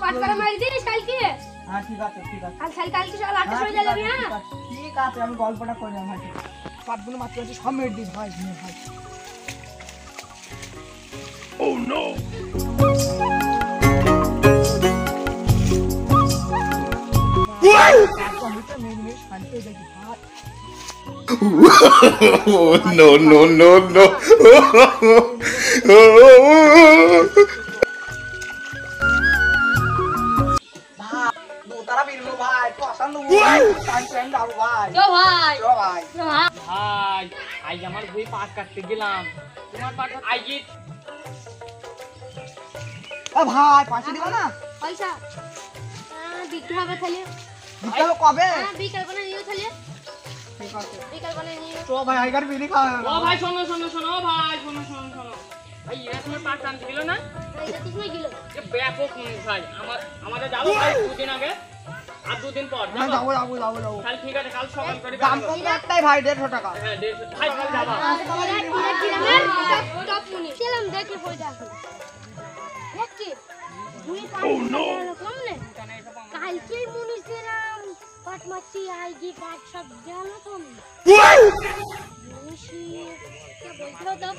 পাট করা মারি দিস কালকে। হ্যাঁ ঠিক আছে ঠিক আছে। কালকে সকাল 8টার সময় যাবি। হ্যাঁ ঠিক আছে আমি গল্পটা করে নেব ভাই। পাটগুলো মারতে আছে সব মেরে দিস ভাই ভাই। ও no no, no, no, no. তারা বেরলো ভাই পছন্দ ভাই টাইম দাও ভাই চো ভাই চো ভাই ভাই আজ আমার বই পাট কাটতে গেলাম, তোমার পাট আইজি এ ভাই পয়সা দিবা না? পয়সা দিতে হবে তাহলে। দিতে হবে কবে? বিকাল বেলা নিও তাহলে। ঠিক আছে বিকাল বেলা নিও। চো ভাই আইগার বিড়ি খাও। ও ভাই শোনো শোনো শোনো ভাই শোনো শোনো শোনো ভাই, এরা তোমার পাট টানতে গেল না? এটা তো সময় গেল। এ ব্যাপক মানুষ ভাই, আমাদের যাবো ভাই 2 দিন আগে আর 2 দিন পর হ্যাঁ যাবো। যাবো যাবো যাবো যাবো। কাল ঠিক আছে, কাল সকাল করে দাম কম একটাই ভাই 150 টাকা। হ্যাঁ 150 ভাই কাল যাবো। টপ মুনি চললাম দেখি পয়সা আছে দেখি দুই পাঁচ কম নে কালকে মুনি দিলাম পাট মাছি আইজি পাট সব গেল কম মুনিশি কে বলছো তো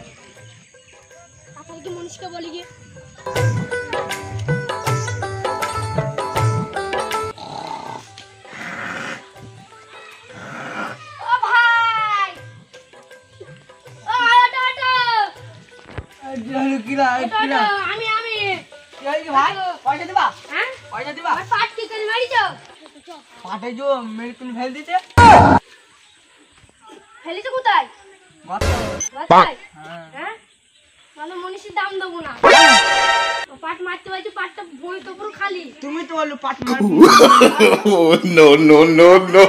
আপনার কি মুনিশকে বলি কি ও ভাই ও আটা আটা কিরা কিরা আমি এই কি ভাই পয়সা দিবা? হ্যাঁ পয়সা দিবা? আর পাট কি করে মারি যাও পাটে যে মেরে তুমি ফেল দিতে ফেলিছো কোথায় বাচ্চা বাচ্চায় হ্যাঁ হ্যাঁ মানে মনীষীর দাম দেবো না পাট মারতে পারছি পাটটা বই তো পুরো খালি তুমি তো বললো পাট মার No, no, no, no.